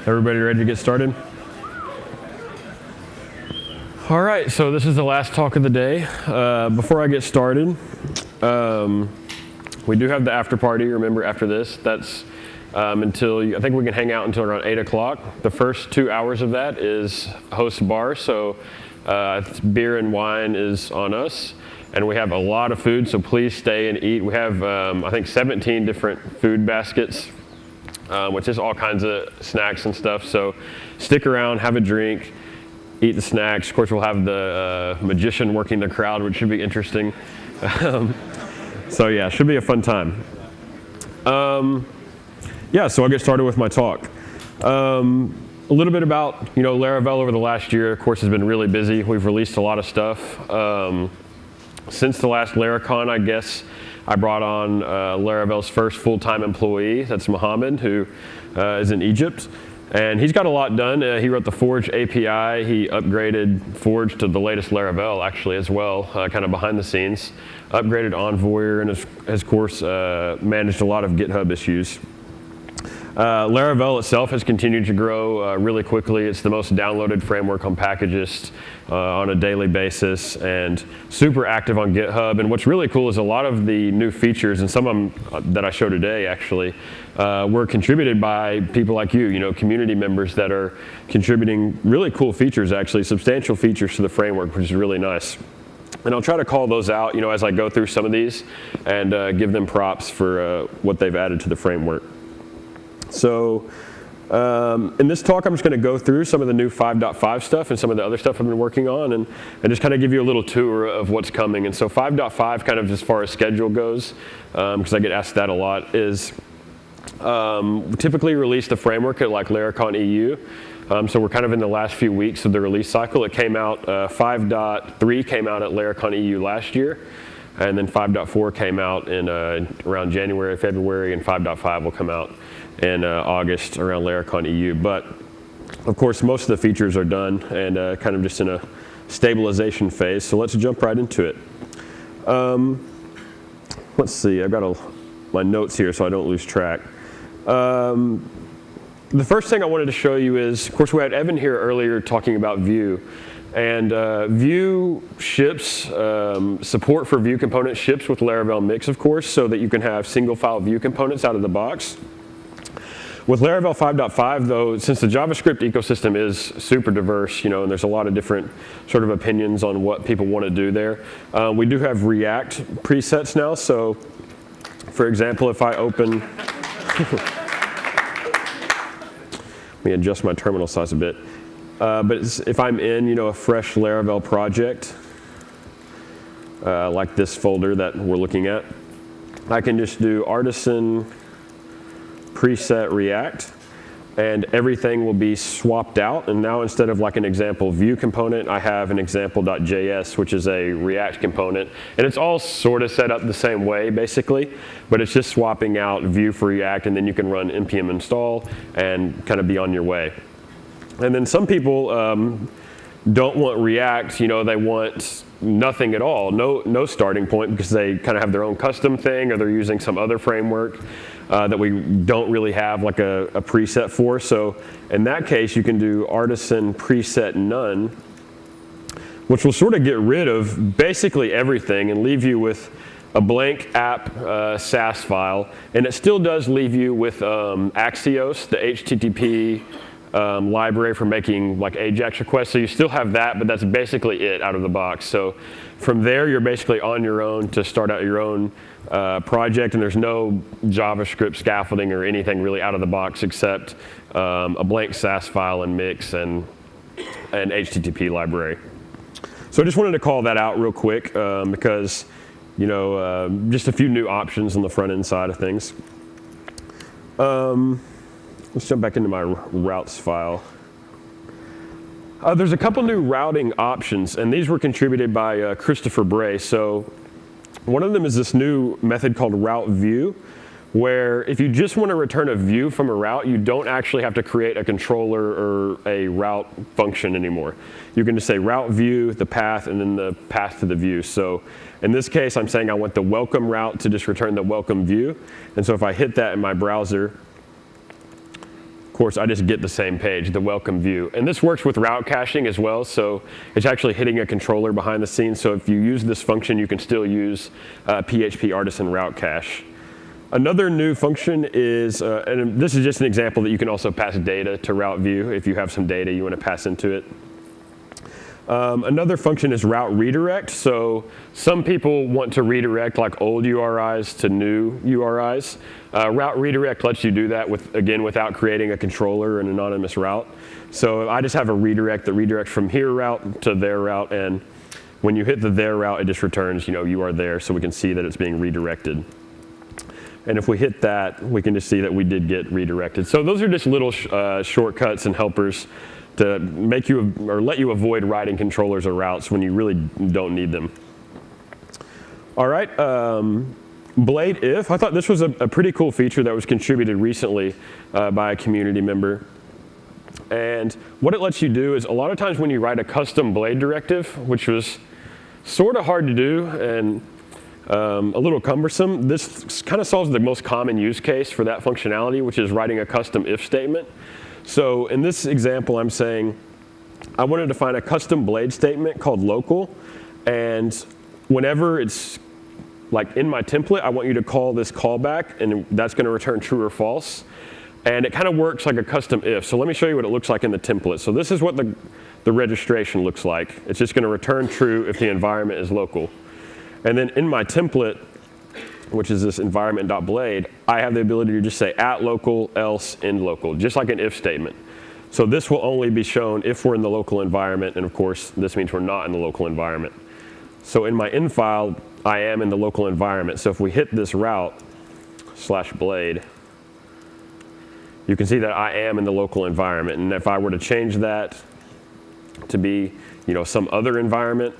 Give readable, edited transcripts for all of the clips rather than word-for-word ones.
Everybody ready to get started? All right, so this is the last talk of the day. Before I get started, we do have the after party. Remember, after this, that's I think we can hang out until around 8 o'clock. The first 2 hours of that is host bar, so beer and wine is on us. And we have a lot of food, so please stay and eat. We have, I think, 17 different food baskets, which is all kinds of snacks and stuff. So stick around, have a drink, eat the snacks. Of course, we'll have the magician working the crowd, which should be interesting. So yeah, should be a fun time. So I'll get started with my talk. A little bit about, Laravel over the last year. Of course, has been really busy. We've released a lot of stuff. Since the last Laracon, I guess, I brought on Laravel's first full-time employee. That's Mohammed, who is in Egypt. And he's got a lot done. He wrote the Forge API. He upgraded Forge to the latest Laravel, actually, as well, kind of behind the scenes. Upgraded Envoyer and has of course, managed a lot of GitHub issues. Laravel itself has continued to grow really quickly. It's the most downloaded framework on Packagist on a daily basis and super active on GitHub. And what's really cool is a lot of the new features, and some of them that I show today actually, were contributed by people like you, community members that are contributing really cool features, actually, substantial features to the framework, which is really nice. And I'll try to call those out, as I go through some of these and give them props for what they've added to the framework. So in this talk, I'm just going to go through some of the new 5.5 stuff and some of the other stuff I've been working on and just kind of give you a little tour of what's coming. And so 5.5, kind of as far as schedule goes, because I get asked that a lot, is typically release the framework at like Laracon EU. So we're kind of in the last few weeks of the release cycle. It came out, 5.3 came out at Laracon EU last year. And then 5.4 came out in around January, February, and 5.5 will come out in August around Laracon EU. But of course, most of the features are done and kind of just in a stabilization phase. So let's jump right into it. Let's see, I've got my notes here so I don't lose track. The first thing I wanted to show you is, of course, we had Evan here earlier talking about Vue. And Vue ships, support for Vue components ships with Laravel Mix, of course, so that you can have single file Vue components out of the box. With Laravel 5.5, though, since the JavaScript ecosystem is super diverse, and there's a lot of different sort of opinions on what people want to do there, we do have React presets now. So, for example, if I open, let me adjust my terminal size a bit. But if I'm in, a fresh Laravel project, like this folder that we're looking at, I can just do artisan preset React, and everything will be swapped out. And now instead of like an example Vue component, I have an example.js, which is a React component. And it's all sort of set up the same way, basically, but it's just swapping out Vue for React, and then you can run npm install and kind of be on your way. And then some people don't want React, they want nothing at all, no starting point, because they kind of have their own custom thing, or they're using some other framework that we don't really have like a preset for. So in that case, you can do artisan preset none, which will sort of get rid of basically everything and leave you with a blank app SAS file. And it still does leave you with Axios, the HTTP library for making like AJAX requests. So you still have that, but that's basically it out of the box. So from there, you're basically on your own to start out your own project, and there's no JavaScript scaffolding or anything really out of the box except a blank SAS file and Mix and an HTTP library. So I just wanted to call that out real quick because, just a few new options on the front end side of things. Let's jump back into my routes file. There's a couple new routing options, and these were contributed by Christopher Bray. So one of them is this new method called route view, where if you just want to return a view from a route, you don't actually have to create a controller or a route function anymore. You can just say route view, the path, and then the path to the view. So in this case, I'm saying I want the welcome route to just return the welcome view. And so if I hit that in my browser, of course, I just get the same page, the welcome view. And this works with route caching as well, so it's actually hitting a controller behind the scenes. So if you use this function, you can still use PHP Artisan route cache. Another new function is, and this is just an example that you can also pass data to route view if you have some data you want to pass into it. Another function is route redirect. So some people want to redirect like old URIs to new URIs. Route redirect lets you do that again without creating a controller or an anonymous route. So I just have a redirect that redirects from here route to there route, and when you hit the there route, it just returns, you are there, so we can see that it's being redirected. And if we hit that, we can just see that we did get redirected. So those are just little shortcuts and helpers to make you or let you avoid writing controllers or routes when you really don't need them. All right, Blade if. I thought this was a pretty cool feature that was contributed recently by a community member. And what it lets you do is a lot of times when you write a custom Blade directive, which was sort of hard to do and a little cumbersome, this kind of solves the most common use case for that functionality, which is writing a custom if statement. So in this example, I'm saying I want to define a custom Blade statement called local, and whenever it's like in my template, I want you to call this callback, and that's going to return true or false. And it kind of works like a custom if. So let me show you what it looks like in the template. So this is what the registration looks like. It's just going to return true if the environment is local. And then in my template, which is this environment.blade, I have the ability to just say at local, else, end local, just like an if statement. So this will only be shown if we're in the local environment, and of course, this means we're not in the local environment. So in my end file, I am in the local environment. So if we hit this route /blade, you can see that I am in the local environment. And if I were to change that to be, some other environment,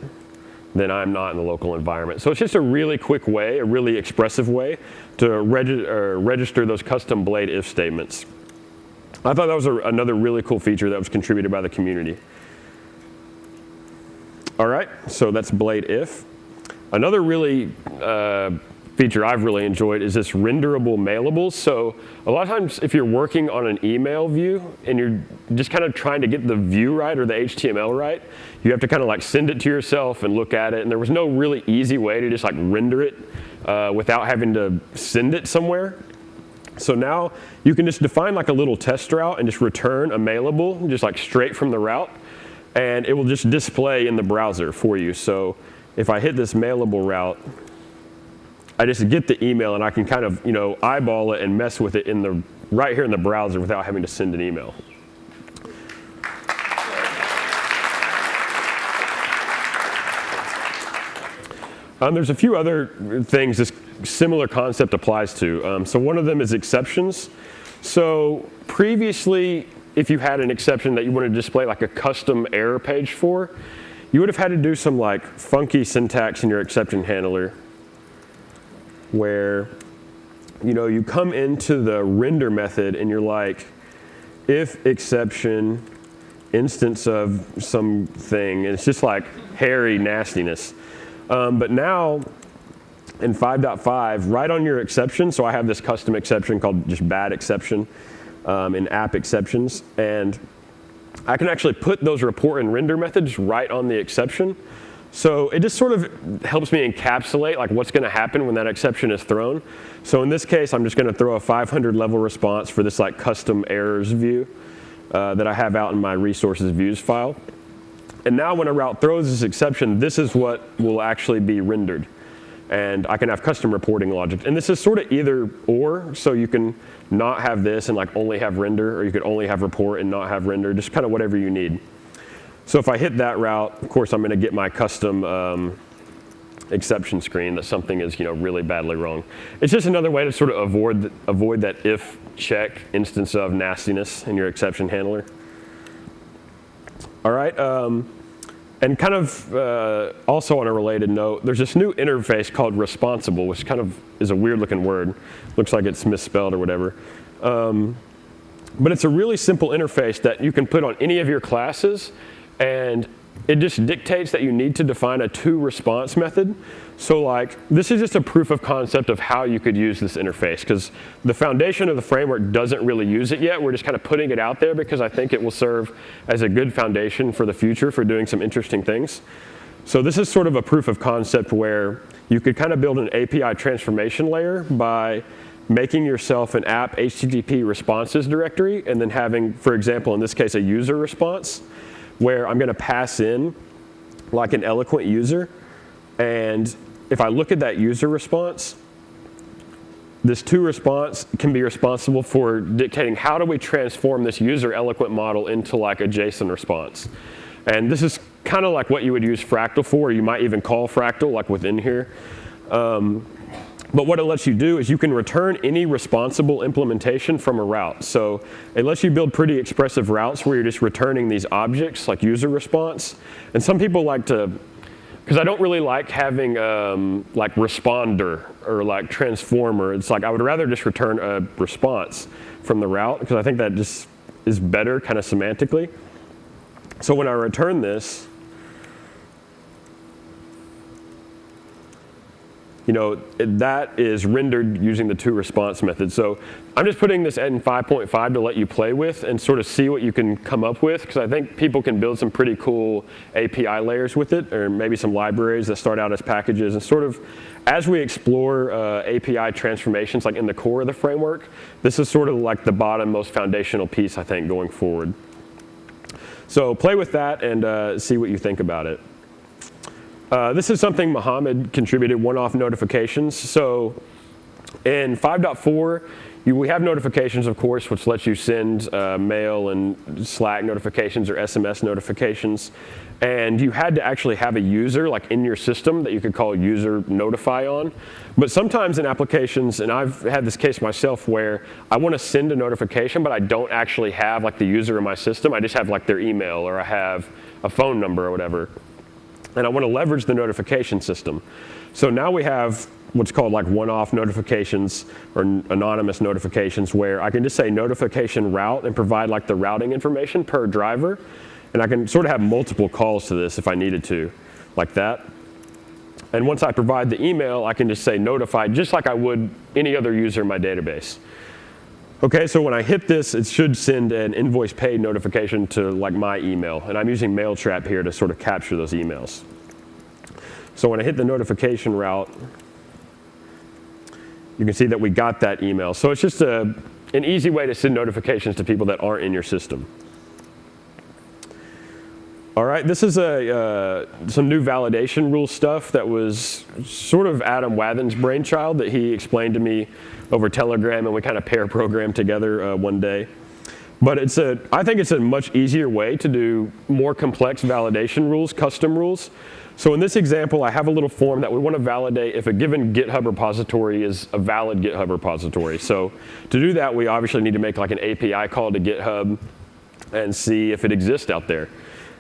then I'm not in the local environment. So it's just a really quick way, a really expressive way to register those custom Blade if statements. I thought that was another really cool feature that was contributed by the community. All right, so that's Blade if. Another really feature I've really enjoyed is this renderable mailables. So a lot of times if you're working on an email view and you're just kind of trying to get the view right or the HTML right, you have to kind of like send it to yourself and look at it. And there was no really easy way to just like render it without having to send it somewhere. So now you can just define like a little test route and just return a mailable just like straight from the route, and it will just display in the browser for you. So if I hit this mailable route, I just get the email and I can kind of, eyeball it and mess with it right here in the browser without having to send an email. There's a few other things this similar concept applies to. So one of them is exceptions. So previously, if you had an exception that you wanted to display like a custom error page for, you would have had to do some like funky syntax in your exception handler where you come into the render method and you're like, if exception instance of something, and it's just like hairy nastiness. But now in 5.5, right on your exception, so I have this custom exception called just bad exception in app exceptions, and I can actually put those report and render methods right on the exception. So it just sort of helps me encapsulate like what's going to happen when that exception is thrown. So in this case, I'm just going to throw a 500 level response for this like custom errors view that I have out in my resources views file. And now when a route throws this exception, this is what will actually be rendered. And I can have custom reporting logic. And this is sort of either or, so you can not have this and like only have render, or you could only have report and not have render, just kind of whatever you need. So if I hit that route, of course, I'm going to get my custom exception screen that something is really badly wrong. It's just another way to sort of avoid that if check instance of nastiness in your exception handler. All right, and kind of also on a related note, there's this new interface called responsible, which kind of is a weird looking word. Looks like it's misspelled or whatever. But it's a really simple interface that you can put on any of your classes, and it just dictates that you need to define a toResponse method. So like, this is just a proof of concept of how you could use this interface, because the foundation of the framework doesn't really use it yet. We're just kind of putting it out there because I think it will serve as a good foundation for the future for doing some interesting things. So this is sort of a proof of concept where you could kind of build an API transformation layer by making yourself an app HTTP responses directory and then having, for example, in this case, a user response where I'm going to pass in like an eloquent user. And if I look at that user response, this toResponse can be responsible for dictating how do we transform this user eloquent model into like a JSON response. And this is kind of like what you would use Fractal for. You might even call Fractal like within here. But what it lets you do is you can return any responsible implementation from a route. So it lets you build pretty expressive routes where you're just returning these objects like user response. And some people like to, because I don't really like having like responder or like transformer. It's like I would rather just return a response from the route because I think that just is better kind of semantically. So when I return this, you know, that is rendered using the toResponse method. So I'm just putting this in 5.5 to let you play with and sort of see what you can come up with, because I think people can build some pretty cool API layers with it, or maybe some libraries that start out as packages. And sort of as we explore API transformations like in the core of the framework, this is sort of like the bottom most foundational piece, I think, going forward. So play with that and see what you think about it. This is something Mohammed contributed, one-off notifications. So in 5.4, we have notifications, of course, which lets you send mail and Slack notifications or SMS notifications. And you had to actually have a user like in your system that you could call user notify on. But sometimes in applications, and I've had this case myself where I want to send a notification, but I don't actually have like the user in my system. I just have like their email, or I have a phone number or whatever. And I want to leverage the notification system. So now we have what's called like one-off notifications or anonymous notifications, where I can just say notification route and provide like the routing information per driver. And I can sort of have multiple calls to this if I needed to, like that. And once I provide the email, I can just say notify just like I would any other user in my database. Okay, so when I hit this, it should send an invoice paid notification to like my email. And I'm using Mailtrap here to sort of capture those emails. So when I hit the notification route, you can see that we got that email. So it's just an easy way to send notifications to people that aren't in your system. All right, this is some new validation rule stuff that was sort of Adam Wathen's brainchild that he explained to me over Telegram, and we kind of pair programmed together one day. But I think it's a much easier way to do more complex validation rules, custom rules. So in this example, I have a little form that we want to validate if a given GitHub repository is a valid GitHub repository. So to do that, we obviously need to make like an API call to GitHub and see if it exists out there.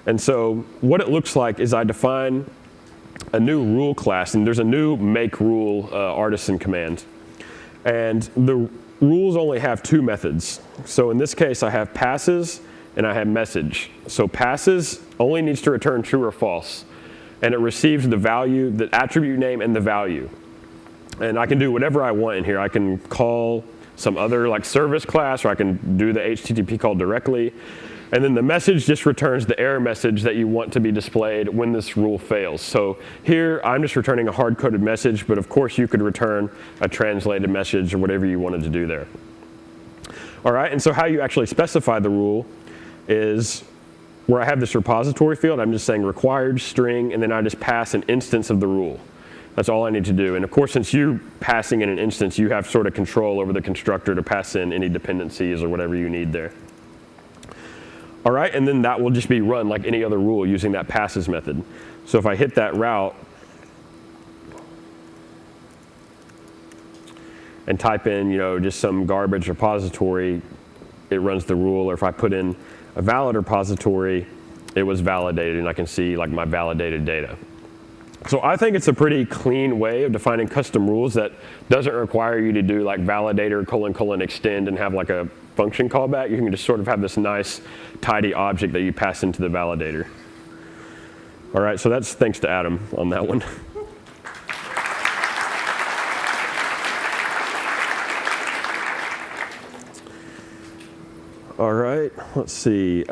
And so what it looks like is I define a new rule class, and there's a new make rule artisan command. And the rules only have two methods. So in this case, I have passes and I have message. So passes only needs to return true or false. And it receives the value, the attribute name, and the value. And I can do whatever I want in here. I can call some other like service class, or I can do the HTTP call directly. And then the message just returns the error message that you want to be displayed when this rule fails. So here, I'm just returning a hard-coded message, but of course you could return a translated message or whatever you wanted to do there. All right, and so how you actually specify the rule is where I have this repository field, I'm just saying required string, and then I just pass an instance of the rule. That's all I need to do. And of course, since you're passing in an instance, you have sort of control over the constructor to pass in any dependencies or whatever you need there. All right, and then that will just be run like any other rule using that passes method. So if I hit that route and type in, just some garbage repository, it runs the rule. Or if I put in a valid repository, it was validated, and I can see like my validated data. So I think it's a pretty clean way of defining custom rules that doesn't require you to do like validator : extend and have like a function callback. You can just sort of have this nice, tidy object that you pass into the validator. All right, so that's thanks to Adam on that one. All right, let's see.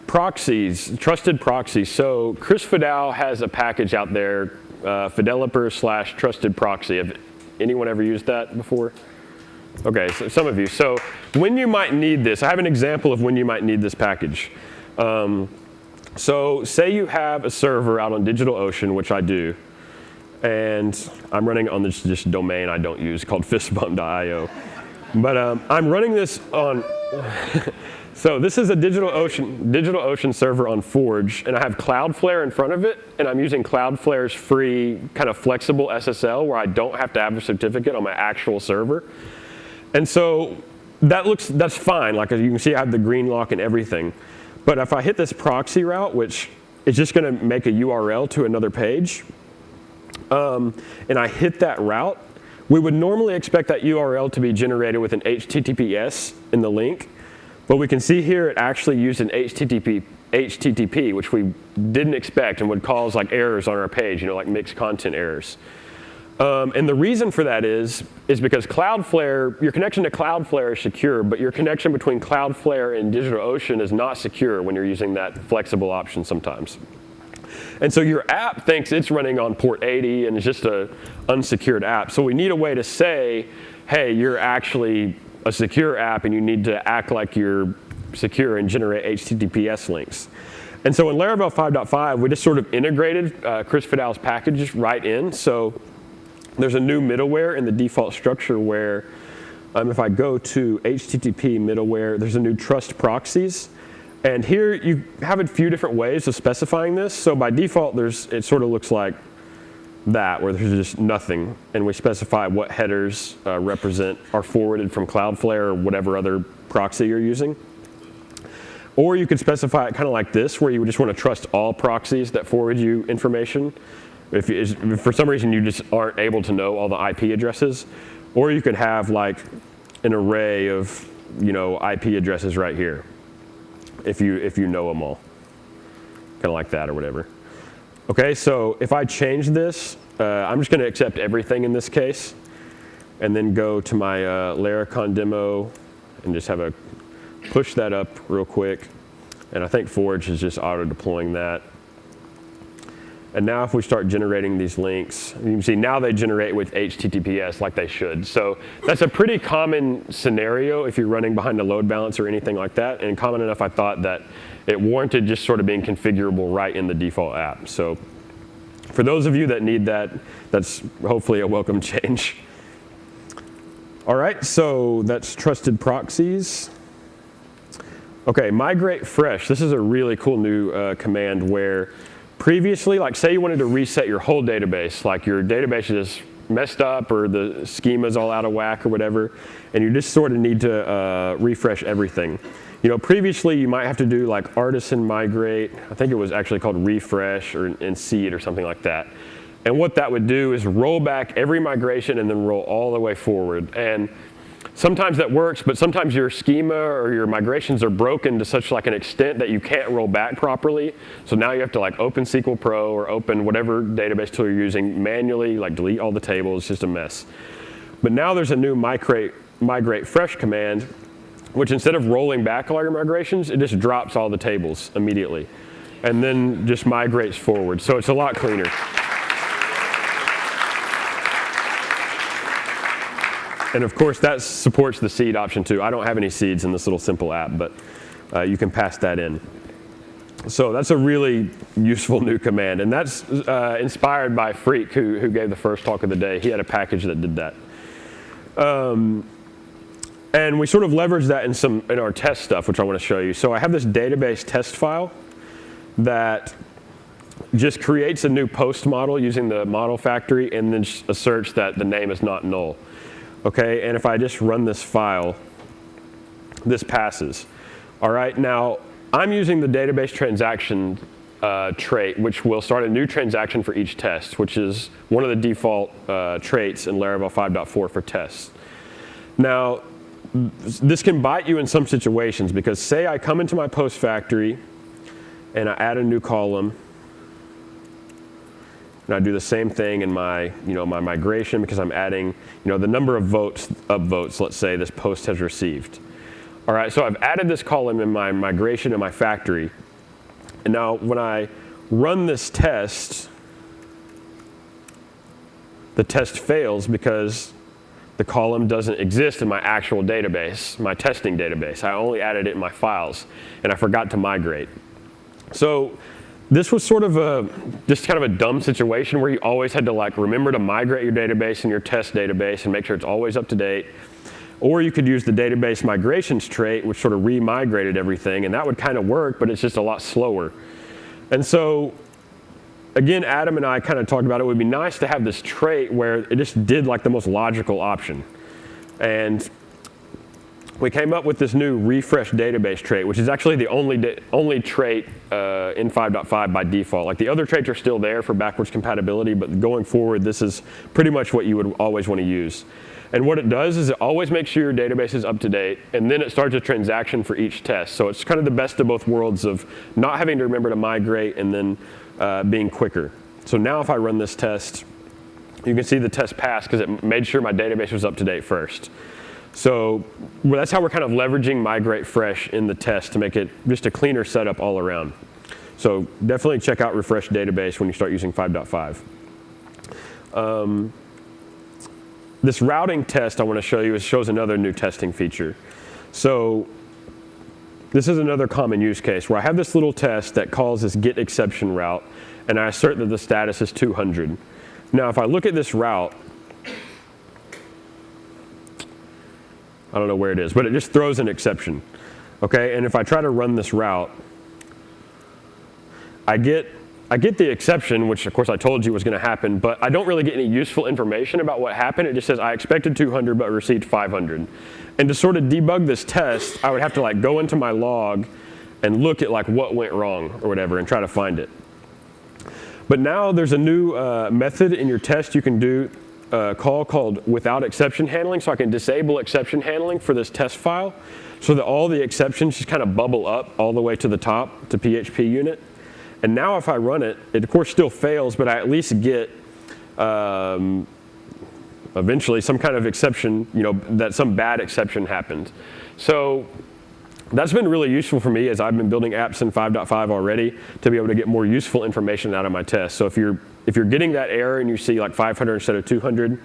Proxies, trusted proxies. So Chris Fidel has a package out there, Fideloper/trusted proxy. Have anyone ever used that before? Okay, so some of you. So when you might need this, I have an example of when you might need this package. So say you have a server out on DigitalOcean, which I do, and I'm running on this domain I don't use called fistbump.io. But I'm running this on, so this is a DigitalOcean server on Forge, and I have Cloudflare in front of it, and I'm using Cloudflare's free kind of flexible SSL where I don't have to have a certificate on my actual server. And so that's fine. Like you can see I have the green lock and everything. But if I hit this proxy route, which is just going to make a URL to another page, and I hit that route, we would normally expect that URL to be generated with an HTTPS in the link, but we can see here it actually used an HTTP, which we didn't expect and would cause like errors on our page, like mixed content errors. And the reason for that is because Cloudflare, your connection to Cloudflare is secure, but your connection between Cloudflare and DigitalOcean is not secure when you're using that flexible option sometimes. And so your app thinks it's running on port 80 and it's just an unsecured app. So we need a way to say, hey, you're actually a secure app and you need to act like you're secure and generate HTTPS links. And so in Laravel 5.5, we just sort of integrated Chris Fidel's packages right in. So there's a new middleware in the default structure where if I go to HTTP middleware, there's a new trust proxies. And here you have a few different ways of specifying this. So by default, it sort of looks like that, where there's just nothing. And we specify what headers are forwarded from Cloudflare or whatever other proxy you're using. Or you could specify it kind of like this, where you would just want to trust all proxies that forward you information. If for some reason you just aren't able to know all the IP addresses. Or you could have like an array of IP addresses right here, if you know them all, kind of like that or whatever. Okay, so if I change this, I'm just going to accept everything in this case, and then go to my Laracon demo and just push that up real quick. And I think Forge is just auto-deploying that. And now if we start generating these links, you can see now they generate with HTTPS like they should. So that's a pretty common scenario if you're running behind a load balance or anything like that, and common enough I thought that it warranted just sort of being configurable right in the default app. So for those of you that need that, that's hopefully a welcome change. All right, so that's trusted proxies. Okay, migrate fresh. This is a really cool new command where previously, like say you wanted to reset your whole database, like your database is messed up or the schema's all out of whack or whatever, and you just sort of need to refresh everything. Previously you might have to do like artisan migrate. I think it was actually called refresh and seed or something like that. And what that would do is roll back every migration and then roll all the way forward. And sometimes that works, but sometimes your schema or your migrations are broken to such like an extent that you can't roll back properly. So now you have to like open SQL Pro or open whatever database tool you're using manually, like delete all the tables, it's just a mess. But now there's a new migrate fresh command, which instead of rolling back all your migrations, it just drops all the tables immediately and then just migrates forward. So it's a lot cleaner. And of course, that supports the seed option too. I don't have any seeds in this little simple app, but you can pass that in. So that's a really useful new command. And that's inspired by Freak, who gave the first talk of the day. He had a package that did that. And we sort of leverage that in our test stuff, which I want to show you. So I have this database test file that just creates a new post model using the model factory and then asserts that the name is not null. Okay, and if I just run this file, this passes. All right, now I'm using the database transaction trait, which will start a new transaction for each test, which is one of the default traits in Laravel 5.4 for tests. Now, this can bite you in some situations because say I come into my post factory and I add a new column And I do the same thing in my, my migration because I'm adding, the number of upvotes, let's say this post has received. All right, so I've added this column in my migration in my factory. And now when I run this test, the test fails because the column doesn't exist in my actual database, my testing database. I only added it in my files, and I forgot to migrate. So this was sort of just kind of a dumb situation where you always had to remember to migrate your database and your test database and make sure it's always up to date. Or you could use the database migrations trait, which sort of re-migrated everything, and that would kind of work, but it's just a lot slower. And so, again, Adam and I kind of talked about it would be nice to have this trait where it just did the most logical option. And we came up with this new refresh database trait, which is actually the only trait in 5.5 by default. The other traits are still there for backwards compatibility, but going forward, this is pretty much what you would always want to use. And what it does is it always makes sure your database is up to date, and then it starts a transaction for each test. So it's kind of the best of both worlds of not having to remember to migrate and then being quicker. So now if I run this test, you can see the test passed because it made sure my database was up to date first. So that's how we're kind of leveraging migrate fresh in the test to make it just a cleaner setup all around. So definitely check out refresh database when you start using 5.5. This routing test I want to show you shows another new testing feature. So this is another common use case where I have this little test that calls this get exception route, and I assert that the status is 200. Now if I look at this route, I don't know where it is, but it just throws an exception. Okay, and if I try to run this route, I get the exception, which of course I told you was going to happen, but I don't really get any useful information about what happened. It just says I expected 200 but received 500. And to sort of debug this test, I would have to go into my log and look at what went wrong or whatever and try to find it. But now there's a new method in your test you can do call called without exception handling, so I can disable exception handling for this test file so that all the exceptions just kind of bubble up all the way to the top to PHP unit. And now if I run it, it of course still fails, but I at least get eventually some kind of exception, that some bad exception happened. So that's been really useful for me as I've been building apps in 5.5 already to be able to get more useful information out of my tests. So if you're getting that error and you see 500 instead of 200,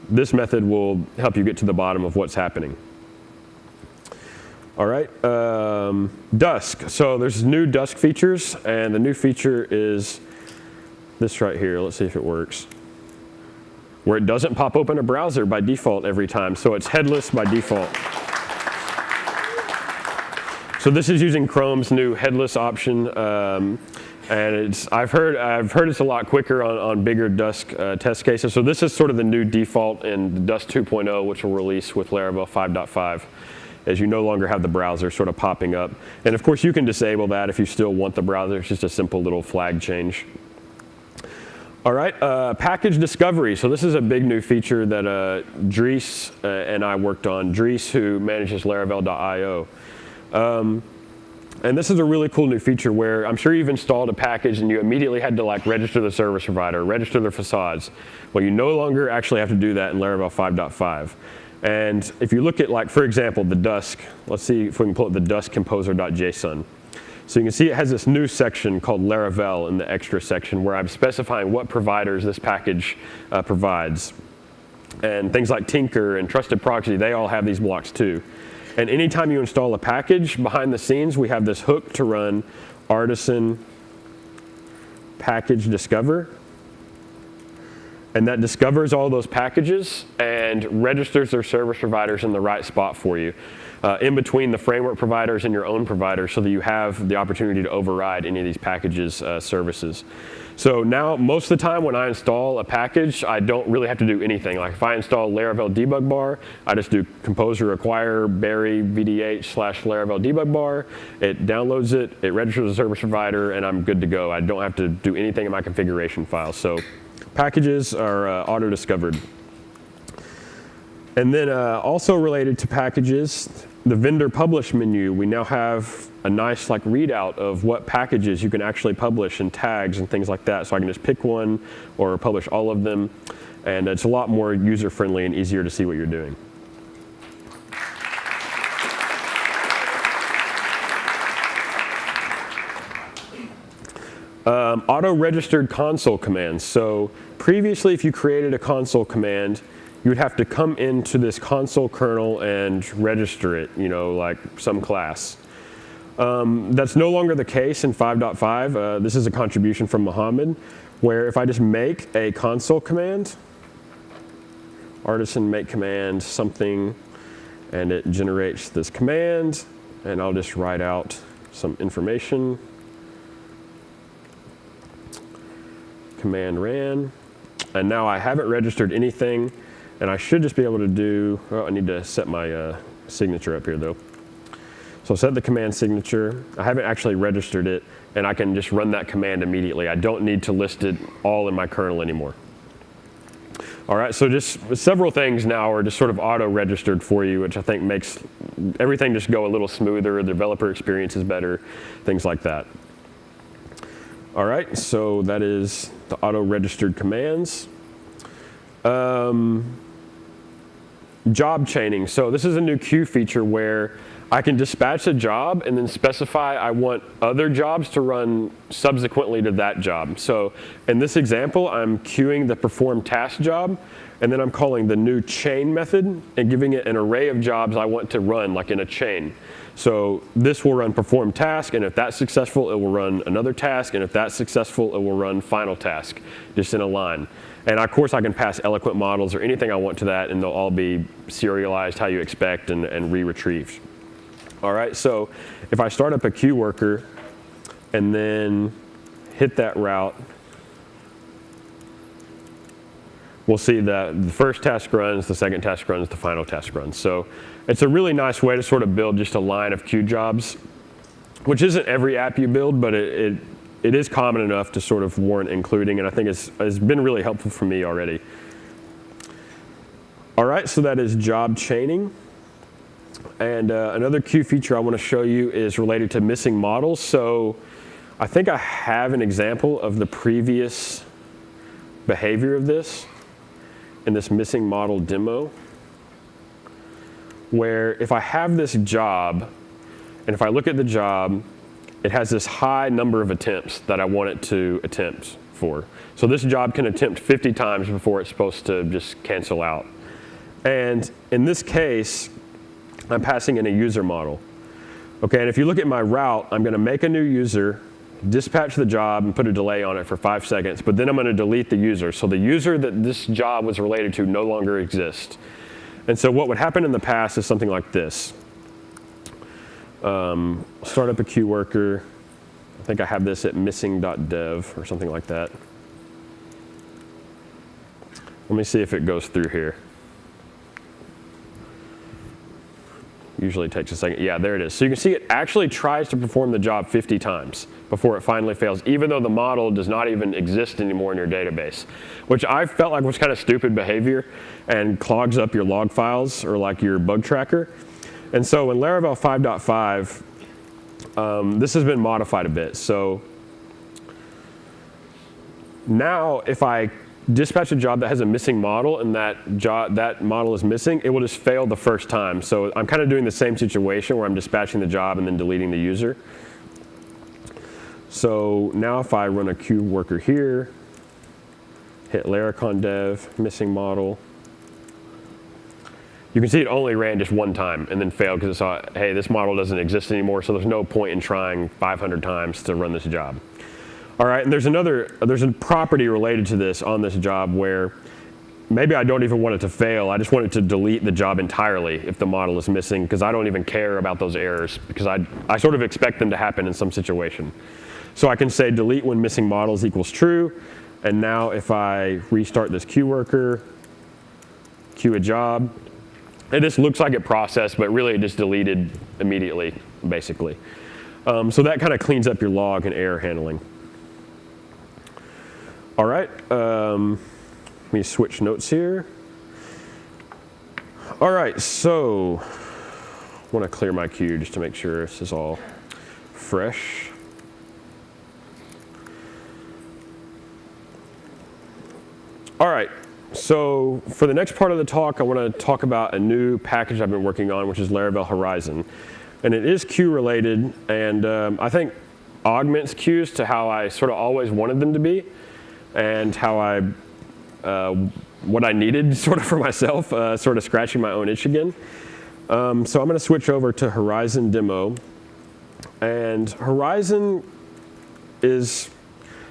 this method will help you get to the bottom of what's happening. All right, Dusk. So there's new Dusk features, and the new feature is this right here. Let's see if it works. Where it doesn't pop open a browser by default every time, so it's headless by default. So this is using Chrome's new headless option, and I've heard it's a lot quicker on bigger Dusk test cases. So this is sort of the new default in Dusk 2.0, which will release with Laravel 5.5. As you no longer have the browser sort of popping up. And of course you can disable that if you still want the browser. It's just a simple little flag change. All right, package discovery. So this is a big new feature that Dries and I worked on. Dries, who manages Laravel.io. And this is a really cool new feature where I'm sure you've installed a package and you immediately had to register the service provider, register their facades. Well, you no longer actually have to do that in Laravel 5.5. And if you look at, for example, the Dusk, let's see if we can pull up the Dusk composer.json. So you can see it has this new section called Laravel in the extra section where I'm specifying what providers this package provides. And things like Tinker and Trusted Proxy, they all have these blocks too. And anytime you install a package, behind the scenes, we have this hook to run artisan package discover. And that discovers all those packages and registers their service providers in the right spot for you, in between the framework providers and your own provider, so that you have the opportunity to override any of these packages services. So now, most of the time when I install a package, I don't really have to do anything. If I install Laravel debug bar, I just do composer acquire berry vdh/Laravel debug bar. It downloads it, it registers the service provider, and I'm good to go. I don't have to do anything in my configuration file. So packages are auto-discovered. And then also related to packages, the vendor publish menu, we now have a nice like readout of what packages you can actually publish and tags and things like that. So I can just pick one or publish all of them. And it's a lot more user-friendly and easier to see what you're doing. Auto-registered console commands. So previously, if you created a console command, you would have to come into this console kernel and register it, like some class. That's no longer the case in 5.5. This is a contribution from Mohammed, where if I just make a console command, artisan make command something, and it generates this command, and I'll just write out some information. Command ran, and now I haven't registered anything, and I should just be able to do, I need to set my signature up here though. So set the command signature. I haven't actually registered it, and I can just run that command immediately. I don't need to list it all in my kernel anymore. All right, so just several things now are just sort of auto-registered for you, which I think makes everything just go a little smoother, the developer experience is better, things like that. All right, so that is the auto-registered commands. Job chaining. So this is a new queue feature where I can dispatch a job and then specify I want other jobs to run subsequently to that job. So in this example, I'm queuing the perform task job, and then I'm calling the new chain method and giving it an array of jobs I want to run, like in a chain. So this will run perform task, and if that's successful, it will run another task, and if that's successful, it will run final task, just in a line. And of course, I can pass eloquent models or anything I want to that, and they'll all be serialized how you expect and re-retrieved. All right, so if I start up a queue worker and then hit that route, we'll see that the first task runs, the second task runs, the final task runs. So it's a really nice way to sort of build just a line of queue jobs, which isn't every app you build, but it is common enough to sort of warrant including, and I think it's been really helpful for me already. All right, so that is job chaining. And another queue feature I want to show you is related to missing models. So I think I have an example of the previous behavior of this in this missing model demo, where if I have this job, and if I look at the job, it has this high number of attempts that I want it to attempt for. So this job can attempt 50 times before it's supposed to just cancel out. And in this case, I'm passing in a user model. Okay, and if you look at my route, I'm going to make a new user, dispatch the job, and put a delay on it for 5 seconds, but then I'm going to delete the user. So the user that this job was related to no longer exists. And so what would happen in the past is something like this. Start up a queue worker. I think I have this at missing.dev or something like that. Let me see if it goes through here. Usually takes a second. Yeah, there it is. So you can see it actually tries to perform the job 50 times before it finally fails, even though the model does not even exist anymore in your database, which I felt like was kind of stupid behavior and clogs up your log files or like your bug tracker. And so in Laravel 5.5, this has been modified a bit. So now if I dispatch a job that has a missing model and that model is missing, it will just fail the first time. So I'm kind of doing the same situation where I'm dispatching the job and then deleting the user. So now if I run a queue worker here, hit Laracon dev, missing model, you can see it only ran just one time and then failed because it saw, hey, this model doesn't exist anymore, so there's no point in trying 500 times to run this job. All right, and there's a property related to this on this job where maybe I don't even want it to fail. I just want it to delete the job entirely if the model is missing, because I don't even care about those errors, because I sort of expect them to happen in some situation. So I can say delete when missing models equals true, and now if I restart this queue worker, queue a job, it just looks like it processed, but really it just deleted immediately, basically. So that kind of cleans up your log and error handling. All right, let me switch notes here. All right, so I want to clear my queue just to make sure this is all fresh. All right, so for the next part of the talk, I want to talk about a new package I've been working on, which is Laravel Horizon. And it is queue related, and I think augments queues to how I sort of always wanted them to be, and how what I needed sort of for myself, sort of scratching my own itch again. So I'm going to switch over to Horizon demo. And Horizon is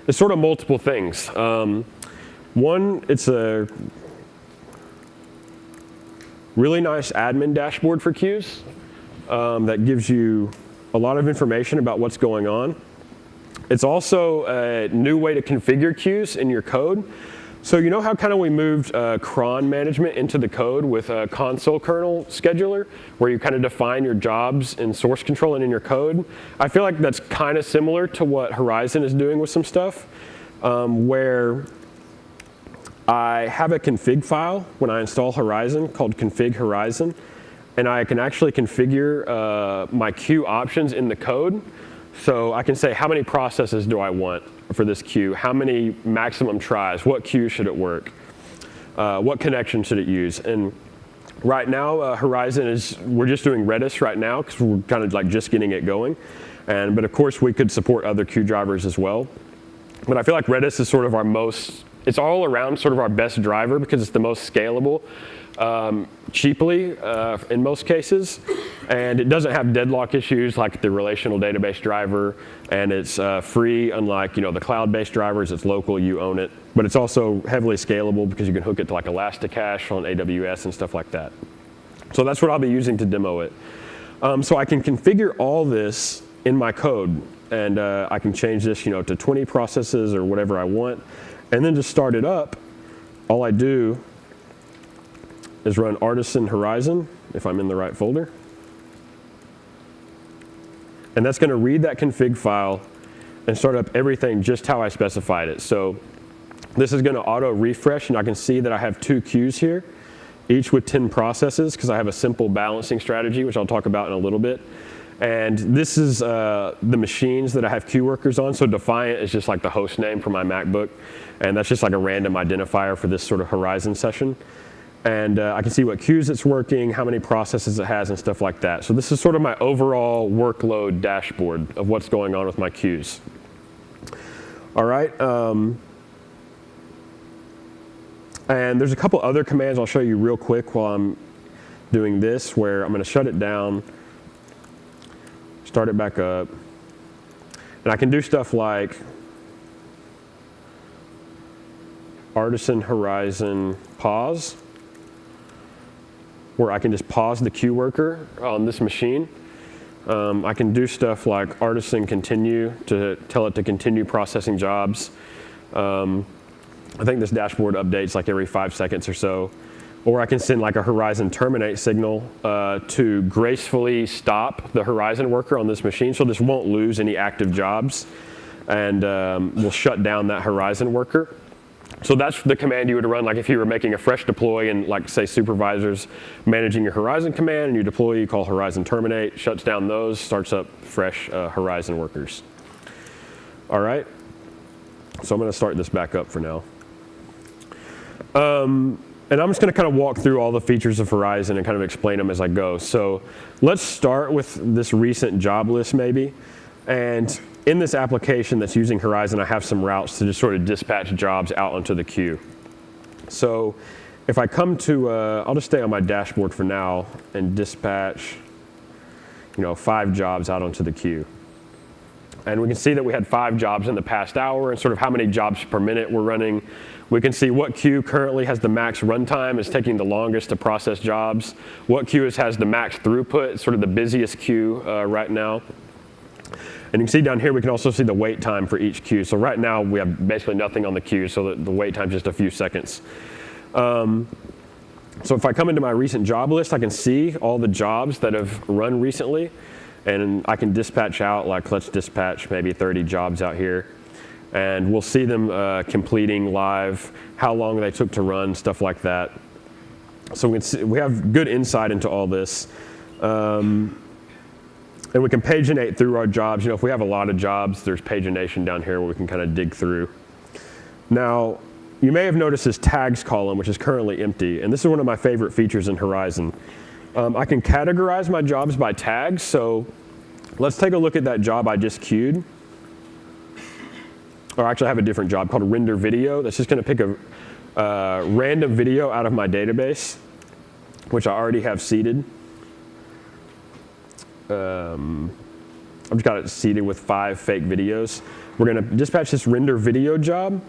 sort of multiple things. One, it's a really nice admin dashboard for queues that gives you a lot of information about what's going on. It's also a new way to configure queues in your code. So you know how kind of we moved cron management into the code with a console kernel scheduler, where you kind of define your jobs in source control and in your code? I feel like that's kind of similar to what Horizon is doing with some stuff, where I have a config file when I install Horizon called config Horizon, and I can actually configure my queue options in the code. So I can say, how many processes do I want for this queue? How many maximum tries? What queue should it work? What connection should it use? And right now, Horizon we're just doing Redis right now because we're kind of like just getting it going. But of course, we could support other queue drivers as well. But I feel like Redis is sort of it's all around sort of our best driver because it's the most scalable, cheaply in most cases. And it doesn't have deadlock issues like the relational database driver, and it's free, unlike the cloud-based drivers. It's local, you own it, but it's also heavily scalable because you can hook it to like Elasticache on AWS and stuff like that. So that's what I'll be using to demo it. So I can configure all this in my code, and I can change this to 20 processes or whatever I want, and then to start it up, all I do is run artisan Horizon if I'm in the right folder. And that's going to read that config file and start up everything just how I specified it. So this is going to auto refresh, and I can see that I have 2 queues here, each with 10 processes because I have a simple balancing strategy, which I'll talk about in a little bit. And this is the machines that I have queue workers on. So Defiant is just like the host name for my MacBook, and that's just like a random identifier for this sort of Horizon session. And I can see what queues it's working, how many processes it has, and stuff like that. So this is sort of my overall workload dashboard of what's going on with my queues. All right. And there's a couple other commands I'll show you real quick while I'm doing this, where I'm going to shut it down, start it back up. And I can do stuff like artisan Horizon pause, where I can just pause the queue worker on this machine. I can do stuff like artisan continue to tell it to continue processing jobs. I think this dashboard updates like every 5 seconds or so. Or I can send like a Horizon terminate signal to gracefully stop the Horizon worker on this machine, so this won't lose any active jobs, and we'll shut down that Horizon worker. So that's the command you would run, like if you were making a fresh deploy and like say supervisors managing your Horizon command, and you deploy, you call Horizon terminate, shuts down those, starts up fresh Horizon workers. All right, so I'm going to start this back up for now. And I'm just going to kind of walk through all the features of Horizon and kind of explain them as I go. So let's start with this recent job list maybe. And in this application that's using Horizon, I have some routes to just sort of dispatch jobs out onto the queue. So if I come to, I'll just stay on my dashboard for now and dispatch 5 jobs out onto the queue. And we can see that we had 5 jobs in the past hour and sort of how many jobs per minute we're running. We can see what queue currently has the max runtime, is taking the longest to process jobs. What queue has the max throughput, sort of the busiest queue right now. And you can see down here, we can also see the wait time for each queue. So right now, we have basically nothing on the queue, so the wait time is just a few seconds. So if I come into my recent job list, I can see all the jobs that have run recently. And I can dispatch out, like let's dispatch maybe 30 jobs out here. And we'll see them completing live, how long they took to run, stuff like that. So we have good insight into all this. And we can paginate through our jobs. If we have a lot of jobs, there's pagination down here where we can kind of dig through. Now, you may have noticed this tags column, which is currently empty. And this is one of my favorite features in Horizon. I can categorize my jobs by tags. So let's take a look at that job I just queued. Or actually, I have a different job called render video. That's just going to pick a random video out of my database, which I already have seeded. I've just got it seeded with 5 fake videos. We're going to dispatch this render video job,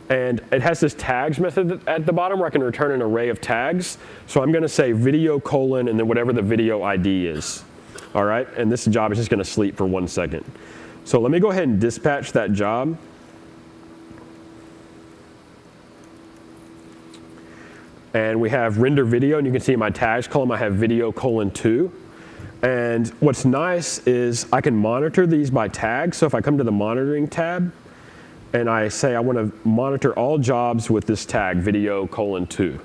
and it has this tags method at the bottom where I can return an array of tags. So I'm going to say video colon and then whatever the video ID is. All right, and this job is just going to sleep for 1 second. So let me go ahead and dispatch that job. And we have render video, and you can see in my tags column I have video colon 2. And what's nice is I can monitor these by tag. So if I come to the monitoring tab and I say I want to monitor all jobs with this tag, video colon 2.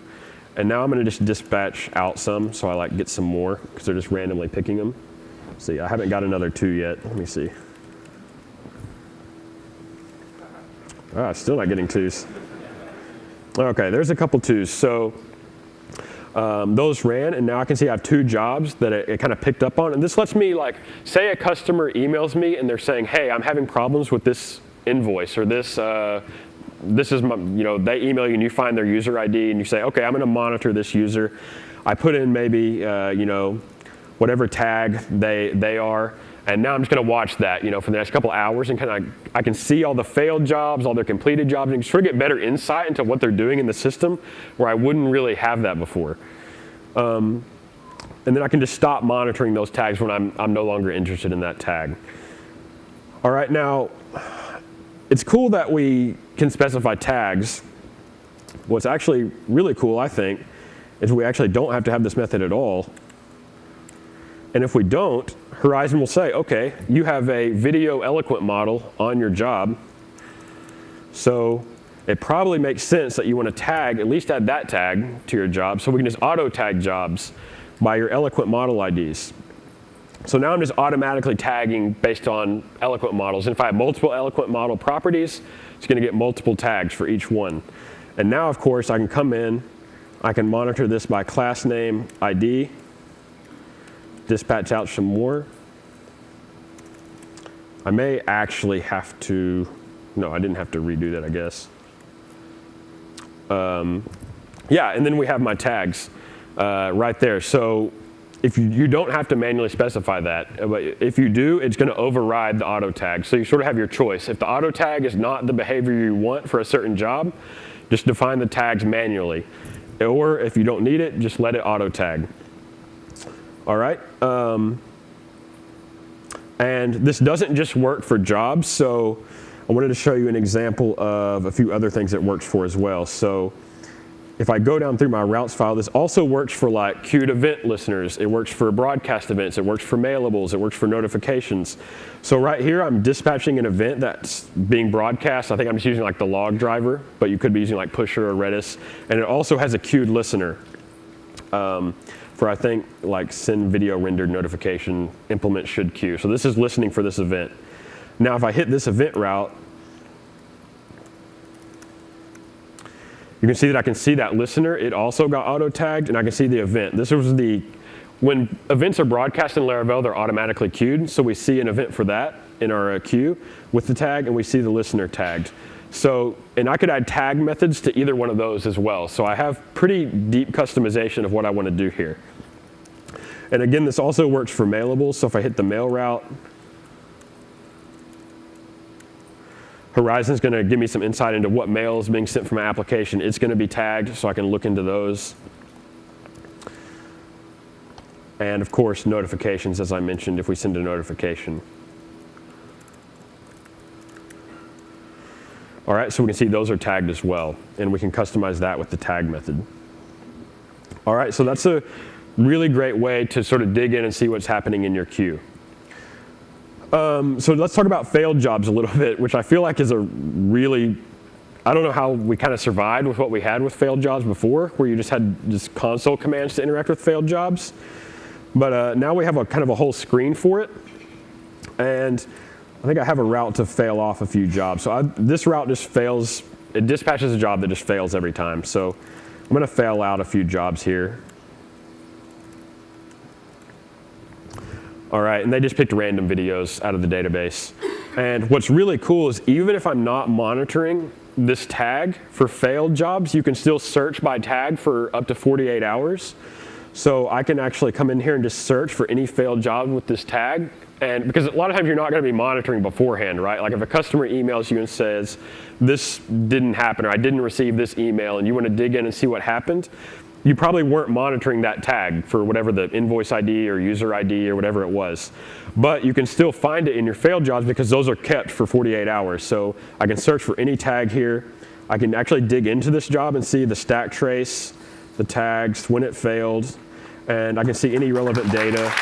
And now I'm going to just dispatch out some, so I get some more because they're just randomly picking them. See, I haven't got another 2 yet. Let me see. Still not getting 2s. Okay, there's a couple 2s. So those ran, and now I can see I have 2 jobs that it kind of picked up on. And this lets me, say a customer emails me and they're saying, hey, I'm having problems with this invoice, or this is my, they email you and you find their user ID and you say, okay, I'm going to monitor this user. I put in maybe, whatever tag they are. And now I'm just going to watch that, for the next couple hours, and I can see all the failed jobs, all their completed jobs, and sort of get better insight into what they're doing in the system, where I wouldn't really have that before. And then I can just stop monitoring those tags when I'm no longer interested in that tag. All right, now it's cool that we can specify tags. What's actually really cool, I think, is we actually don't have to have this method at all. And if we don't, Horizon will say, okay, you have a video eloquent model on your job, so it probably makes sense that you want to tag, at least add that tag to your job, so we can just auto tag jobs by your eloquent model IDs. So now I'm just automatically tagging based on eloquent models. And if I have multiple eloquent model properties, it's going to get multiple tags for each one. And now, of course, I can come in, I can monitor this by class name ID, dispatch out some more. I may actually have to, no, I didn't have to redo that, I guess. Yeah, and then we have my tags right there. So if you don't have to manually specify that, but if you do, it's going to override the auto tag. So you sort of have your choice. If the auto tag is not the behavior you want for a certain job, just define the tags manually. Or if you don't need it, just let it auto tag. All right, and this doesn't just work for jobs, so I wanted to show you an example of a few other things it works for as well. So if I go down through my routes file, this also works for queued event listeners. It works for broadcast events. It works for mailables. It works for notifications. So right here, I'm dispatching an event that's being broadcast. I think I'm just using the log driver, but you could be using Pusher or Redis. And it also has a queued listener. For I think send video rendered notification implement should queue. So this is listening for this event. Now if I hit this event route, you can see that I can see that listener. It also got auto tagged, and I can see the event. This was when events are broadcast in Laravel, they're automatically queued. So we see an event for that in our queue with the tag, and we see the listener tagged. So, and I could add tag methods to either one of those as well. So I have pretty deep customization of what I want to do here. And again, this also works for mailables. So if I hit the mail route, Horizon's going to give me some insight into what mail is being sent from my application. It's going to be tagged, so I can look into those. And of course, notifications, as I mentioned, if we send a notification. All right, so we can see those are tagged as well, and we can customize that with the tag method. All right, so that's a really great way to sort of dig in and see what's happening in your queue. So let's talk about failed jobs a little bit, which I feel like is a really I don't know how we kind of survived with what we had with failed jobs before, where you just had just console commands to interact with failed jobs. But now we have a kind of a whole screen for it. And I think I have a route to fail off a few jobs. So this route just fails. It dispatches a job that just fails every time. So I'm going to fail out a few jobs here. All right, and they just picked random videos out of the database. And what's really cool is even if I'm not monitoring this tag for failed jobs, you can still search by tag for up to 48 hours. So I can actually come in here and just search for any failed job with this tag. And because a lot of times you're not going to be monitoring beforehand, right? Like if a customer emails you and says, this didn't happen, or I didn't receive this email, and you want to dig in and see what happened, you probably weren't monitoring that tag for whatever the invoice ID or user ID or whatever it was. But you can still find it in your failed jobs because those are kept for 48 hours. So I can search for any tag here. I can actually dig into this job and see the stack trace, the tags, when it failed, and I can see any relevant data.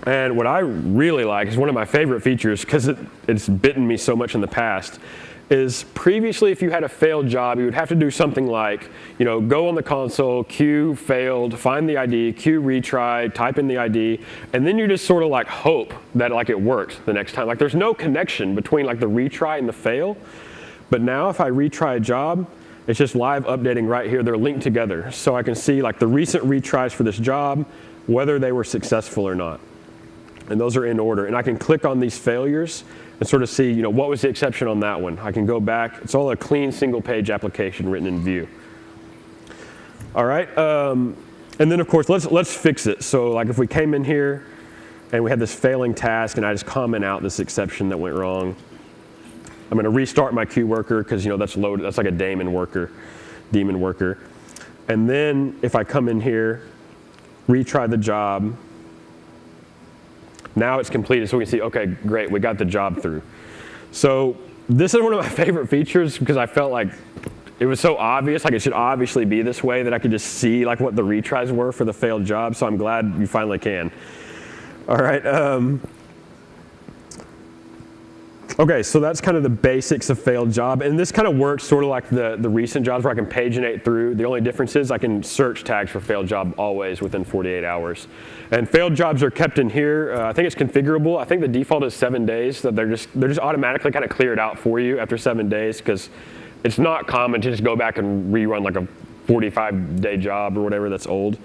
And what I really like is one of my favorite features, because it's bitten me so much in the past, is previously if you had a failed job, you would have to do something like, go on the console, queue failed, find the ID, queue retry, type in the ID, and then you just sort of like hope that like it worked the next time. Like there's no connection between like the retry and the fail. But now if I retry a job, it's just live updating right here. They're linked together. So I can see like the recent retries for this job, whether they were successful or not. And those are in order. And I can click on these failures and sort of see, what was the exception on that one. I can go back. It's all a clean single-page application written in Vue. All right. And then, of course, let's fix it. So like if we came in here and we had this failing task and I just comment out this exception that went wrong, I'm going to restart my queue worker because, that's loaded. That's like a daemon worker. And then if I come in here, retry the job, now it's completed, so we can see, okay, great, we got the job through. So this is one of my favorite features because I felt like it was so obvious, like it should obviously be this way that I could just see like what the retries were for the failed job, so I'm glad you finally can. All right. Okay, so that's kind of the basics of failed job, and this kind of works sort of like the recent jobs where I can paginate through. The only difference is I can search tags for failed job always within 48 hours. And failed jobs are kept in here. I think it's configurable. I think the default is 7 days, that they're just automatically kind of cleared out for you after 7 days because it's not common to just go back and rerun like a 45-day job or whatever that's old.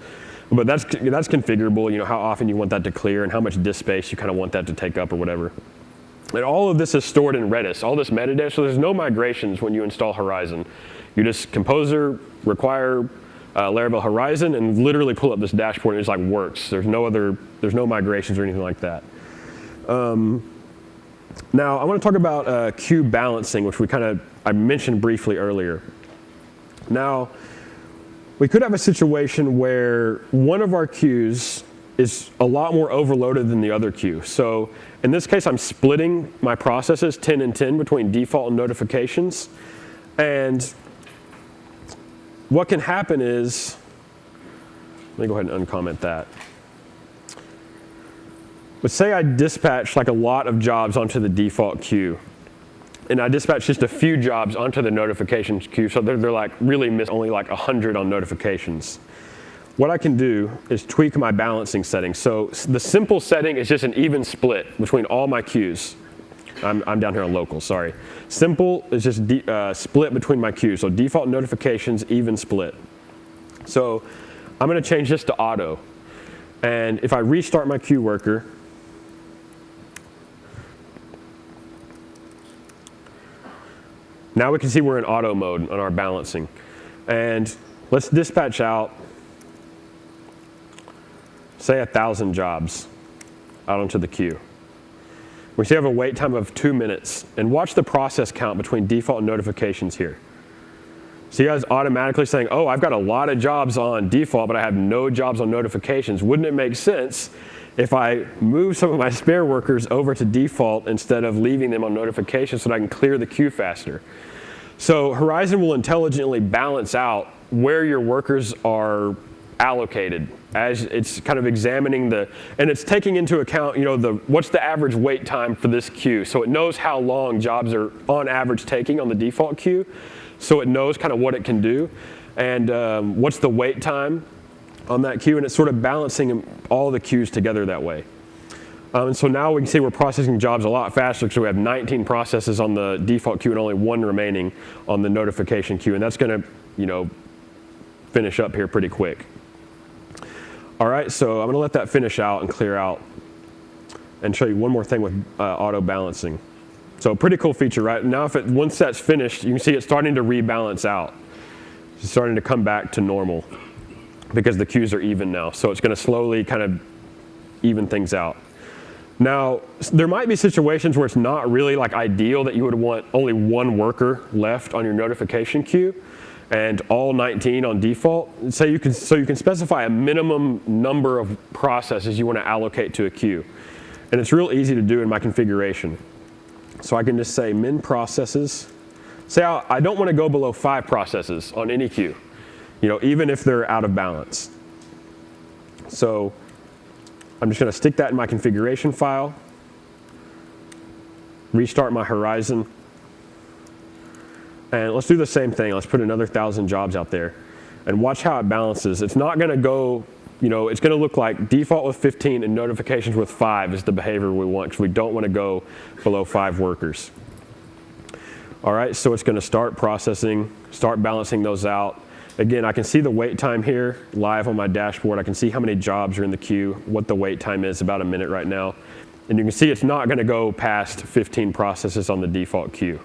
But that's configurable, how often you want that to clear and how much disk space you kind of want that to take up or whatever. And all of this is stored in Redis, all this metadata, so there's no migrations when you install Horizon. You just composer, require Laravel Horizon, and literally pull up this dashboard and it just like works. There's no migrations or anything like that. Now I want to talk about queue balancing, which I mentioned briefly earlier. Now, we could have a situation where one of our queues is a lot more overloaded than the other queue. So in this case, I'm splitting my processes 10 and 10 between default and notifications. And what can happen is, let me go ahead and uncomment that. But say I dispatch like a lot of jobs onto the default queue, and I dispatch just a few jobs onto the notifications queue, so they're like really only like 100 on notifications. What I can do is tweak my balancing settings. So the simple setting is just an even split between all my queues. I'm down here on local, sorry. Simple is just split between my queues. So default notifications, even split. So I'm going to change this to auto. And if I restart my queue worker, now we can see we're in auto mode on our balancing. And let's dispatch out, say 1,000 jobs out onto the queue. We still have a wait time of 2 minutes. And watch the process count between default and notifications here. So you guys automatically saying, oh, I've got a lot of jobs on default, but I have no jobs on notifications. Wouldn't it make sense if I move some of my spare workers over to default instead of leaving them on notifications so that I can clear the queue faster? So Horizon will intelligently balance out where your workers are allocated as it's kind of examining and it's taking into account, what's the average wait time for this queue. So it knows how long jobs are on average taking on the default queue. So it knows kind of what it can do and what's the wait time on that queue, and it's sort of balancing all the queues together that way. And so now we can see we're processing jobs a lot faster because we have 19 processes on the default queue and only 1 remaining on the notification queue, and that's going to, finish up here pretty quick. All right, so I'm going to let that finish out and clear out and show you one more thing with auto balancing. So pretty cool feature, right? Now once that's finished, you can see it's starting to rebalance out. It's starting to come back to normal because the queues are even now. So it's going to slowly kind of even things out. Now, there might be situations where it's not really like ideal that you would want only 1 worker left on your notification queue and all 19 on default. So you can specify a minimum number of processes you want to allocate to a queue. And it's real easy to do in my configuration. So I can just say min processes. Say I don't want to go below 5 processes on any queue, even if they're out of balance. So I'm just going to stick that in my configuration file, restart my Horizon, and let's do the same thing. Let's put another 1,000 jobs out there and watch how it balances. It's not going to go, it's going to look like default with 15 and notifications with 5 is the behavior we want because we don't want to go below 5 workers. All right, so it's going to start processing, start balancing those out. Again, I can see the wait time here live on my dashboard. I can see how many jobs are in the queue, what the wait time is, about a minute right now. And you can see it's not going to go past 15 processes on the default queue.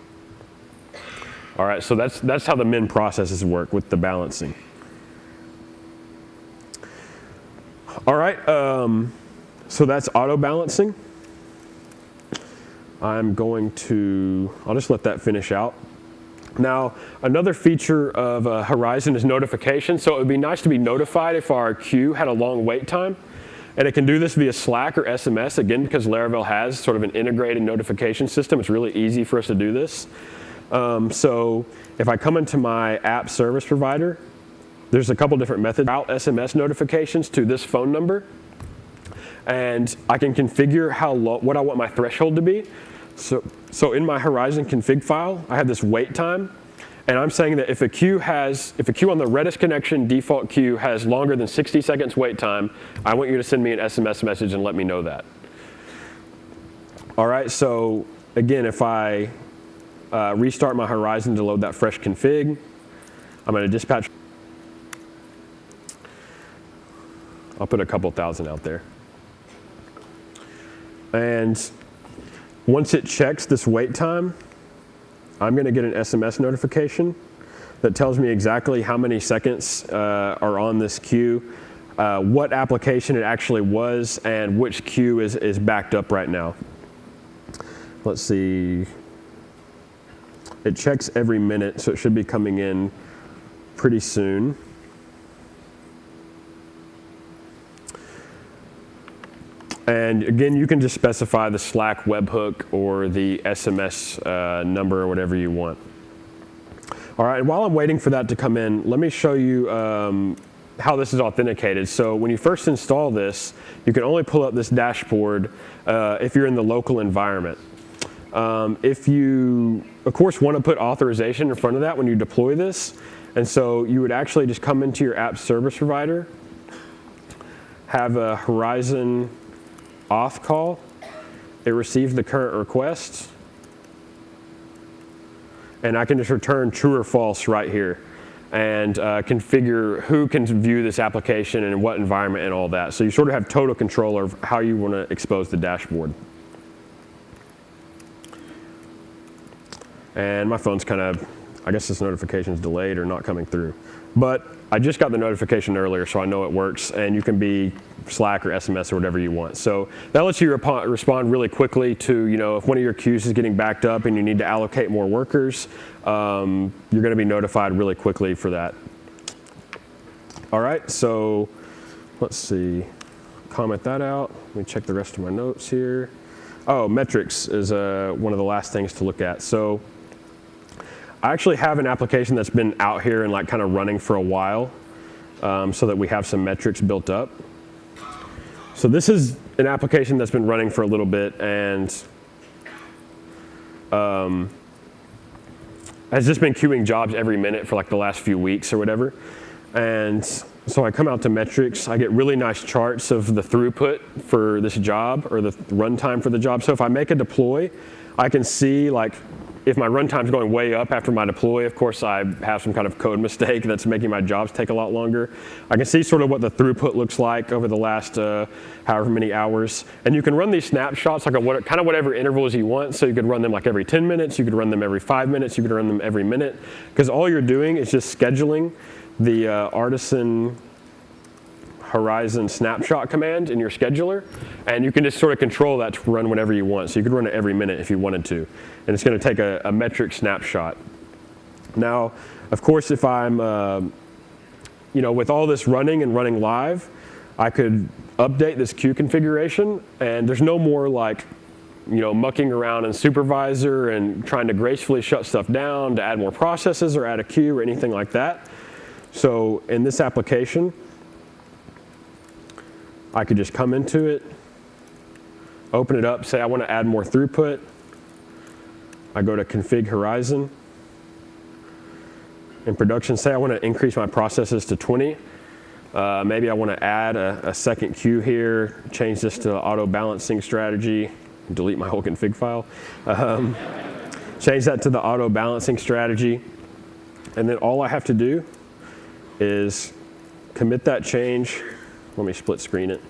All right, so that's how the min processes work with the balancing. All right, so that's auto balancing. I'll just let that finish out. Now, another feature of Horizon is notification. So it would be nice to be notified if our queue had a long wait time. And it can do this via Slack or SMS, again, because Laravel has sort of an integrated notification system. It's really easy for us to do this. So if I come into my app service provider, there's a couple different methods. Route SMS notifications to this phone number. And I can configure what I want my threshold to be. So in my Horizon config file, I have this wait time, and I'm saying that if a queue on the Redis connection default queue has longer than 60 seconds wait time, I want you to send me an SMS message and let me know that. All right, so again, if I restart my Horizon to load that fresh config, I'm going to dispatch. I'll put a couple thousand out there. And once it checks this wait time, I'm going to get an SMS notification that tells me exactly how many seconds are on this queue, what application it actually was, and which queue is backed up right now. Let's see. It checks every minute, so it should be coming in pretty soon. And again, you can just specify the Slack webhook or the SMS number or whatever you want. All right, and while I'm waiting for that to come in, let me show you how this is authenticated. So when you first install this, you can only pull up this dashboard if you're in the local environment. If you, of course, want to put authorization in front of that when you deploy this, and so you would actually just come into your app service provider, have a Horizon auth call, it receives the current request, and I can just return true or false right here and configure who can view this application and in what environment and all that. So you sort of have total control of how you want to expose the dashboard. And my phone's kind of, I guess this notification is delayed or not coming through. But I just got the notification earlier, so I know it works, and you can be Slack or SMS or whatever you want. So that lets you respond really quickly to, if one of your queues is getting backed up and you need to allocate more workers, you're going to be notified really quickly for that. All right, so let's see, comment that out. Let me check the rest of my notes here. Oh, metrics is one of the last things to look at. So I actually have an application that's been out here and kind of running for a while. so that we have some metrics built up. So this is an application that's been running for a little bit and has just been queuing jobs every minute for like the last few weeks or whatever. And so I come out to metrics, I get really nice charts of the throughput for this job or the runtime for the job. So if I make a deploy, I can see like if my runtime's going way up after my deploy, of course I have some kind of code mistake that's making my jobs take a lot longer. I can see sort of what the throughput looks like over the last however many hours. And you can run these snapshots like a kind of whatever intervals you want. So you could run them like every 10 minutes, you could run them every 5 minutes, you could run them every minute. Because all you're doing is just scheduling the Artisan Horizon snapshot command in your scheduler, and you can just sort of control that to run whenever you want. So you could run it every minute if you wanted to, and it's going to take a metric snapshot. Now, of course, if I'm, with all this running and running live, I could update this queue configuration, and there's no more like, mucking around in supervisor and trying to gracefully shut stuff down to add more processes or add a queue or anything like that. So in this application, I could just come into it, open it up, say I want to add more throughput. I go to Config Horizon. In production, say I want to increase my processes to 20. Maybe I want to add a second queue here, change this to auto balancing strategy, delete my whole config file. Change that to the auto balancing strategy. And then all I have to do is commit that change. Let me split screen it.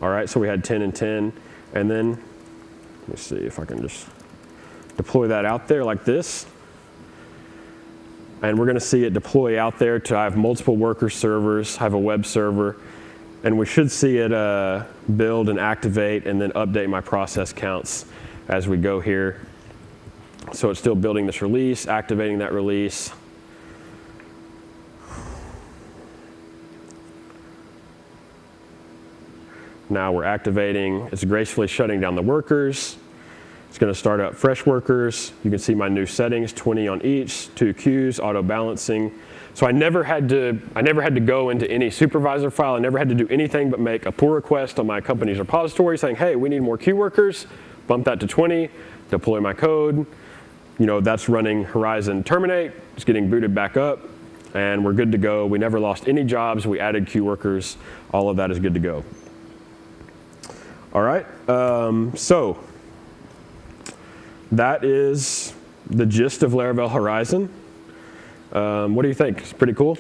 All right, so we had 10 and 10. And then, let me see if I can just deploy that out there like this. And we're going to see it deploy out there to I have multiple worker servers, I have a web server, and we should see it build and activate and then update my process counts as we go here. So it's still building this release, activating that release. Now we're activating, it's gracefully shutting down the workers. It's going to start up fresh workers. You can see my new settings, 20 on each, 2 queues, auto balancing. So I never had to go into any supervisor file. I never had to do anything but make a pull request on my company's repository saying, hey, we need more queue workers, bump that to 20, deploy my code. That's running Horizon terminate. It's getting booted back up, and we're good to go. We never lost any jobs. We added queue workers. All of that is good to go. All right, so that is the gist of Laravel Horizon. What do you think? It's pretty cool?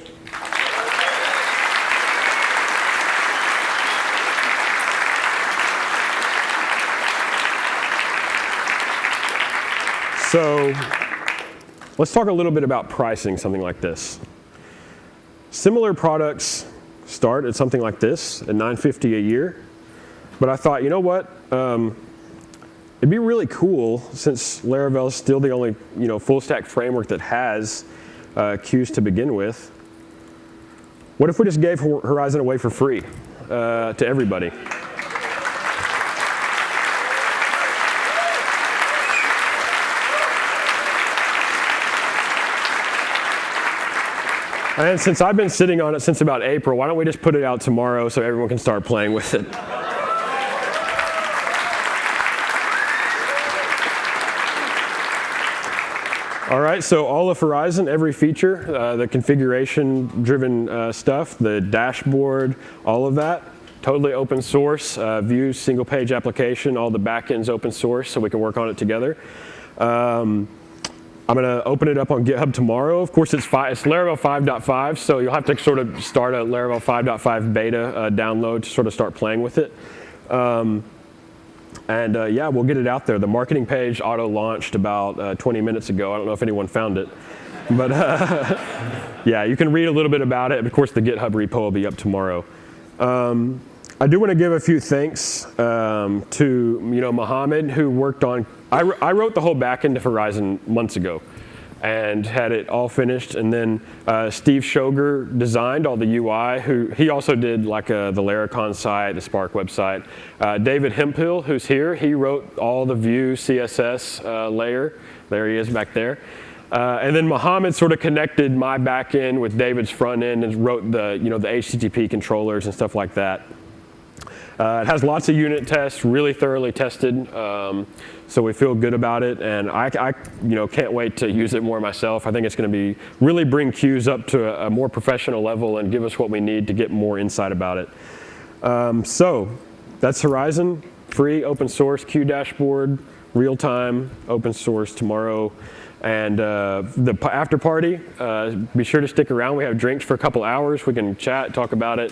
So let's talk a little bit about pricing something like this. Similar products start at something like this, at $950 a year. But I thought, you know what? It'd be really cool, since Laravel is still the only full stack framework that has queues to begin with. What if we just gave Horizon away for free to everybody? And since I've been sitting on it since about April, why don't we just put it out tomorrow so everyone can start playing with it? All right, so all of Horizon, every feature, the configuration-driven stuff, the dashboard, all of that, totally open source. Views, single-page application, all the backend's open source, so we can work on it together. I'm going to open it up on GitHub tomorrow. Of course, it's Laravel 5.5, so you'll have to sort of start a Laravel 5.5 beta download to sort of start playing with it. Yeah, we'll get it out there. The marketing page auto-launched about 20 minutes ago. I don't know if anyone found it. But yeah, you can read a little bit about it. Of course, the GitHub repo will be up tomorrow. I do want to give a few thanks to Mohammed, who worked on. I wrote the whole backend of Horizon months ago and had it all finished. And then Steve Shoger designed all the UI. He also did like the Laracon site, the Spark website. David Hemphill, who's here, he wrote all the Vue CSS layer. There he is back there. And then Mohammed sort of connected my back end with David's front end and wrote the HTTP controllers and stuff like that. It has lots of unit tests, really thoroughly tested, so we feel good about it. And I can't wait to use it more myself. I think it's going to really bring queues up to a more professional level and give us what we need to get more insight about it. So that's Horizon, free, open source, queue dashboard, real time, open source tomorrow. And the after party, be sure to stick around. We have drinks for a couple hours. We can chat, talk about it,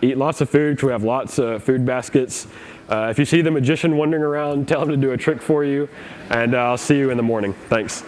eat lots of food. We have lots of food baskets. If you see the magician wandering around, tell him to do a trick for you. And I'll see you in the morning. Thanks.